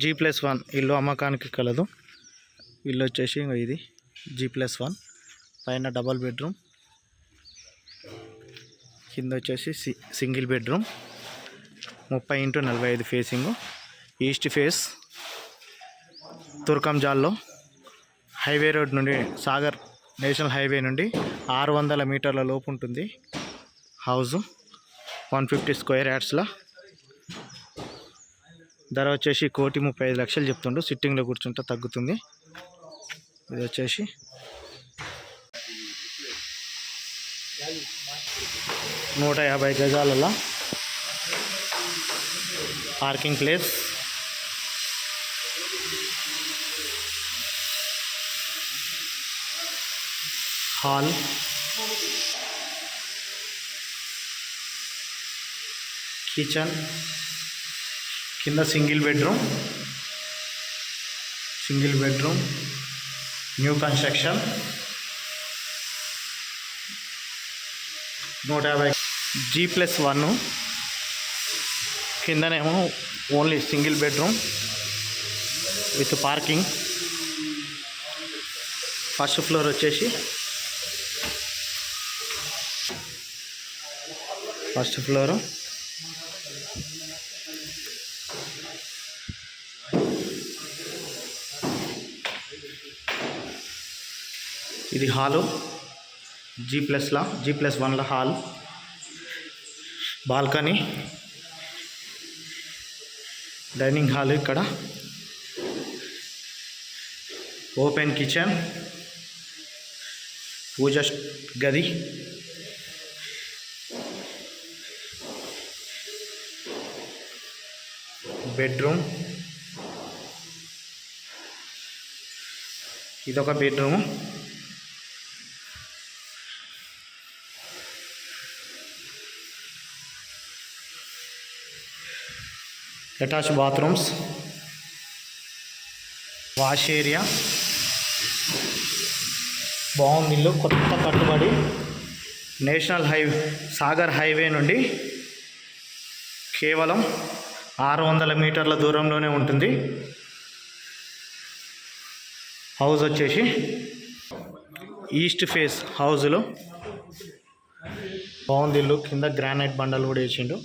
G+1 ఇల్లు అమ్మకానికి కలదు. ఇల్లు వచ్చేసి ఇది G+1 పైన డబల్ బెడ్రూమ్, కింద వచ్చేసి single bedroom, 30x45 facing, east face, తుర్కంజాల్లో హైవే రోడ్ నుండి సాగర్ నేషనల్ హైవే నుండి 600 మీటర్ల లోపు ఉంటుంది. హౌస్ 150 స్క్వేర్ యార్డ్స్లో. ధర వచ్చేసి 1,35,00,000 చెప్తుండు. సిట్టింగ్లో కూర్చుంటే తగ్గుతుంది. ఇది వచ్చేసి 150 గజాలలో పార్కింగ్ ప్లేస్, హాల్, కిచెన్, కింద single bedroom, new construction. 150 G+1 కిందనేమో only single bedroom with parking. First floor వచ్చేసి ఫస్ట్ ఫ్లోరు, ఇది హాలు. G+1లో హాల్, బాల్కనీ, డైనింగ్ హాల్, ఇక్కడ ఓపెన్ కిచెన్, పూజ గది, బెడ్రూమ్, ఇదొక bedroom, attach bathrooms, wash area. బాగుంది ఇల్లు, కొత్త కట్టుబడి. నేషనల్ సాగర్ హైవే నుండి కేవలం 600 మీటర్ల దూరంలోనే ఉంటుంది. హౌస్ వచ్చేసి ఈస్ట్ ఫేస్ హౌస్లో బాగుంది ఇల్లు. కింద గ్రానైట్ బండలు కూడా వేసిండు.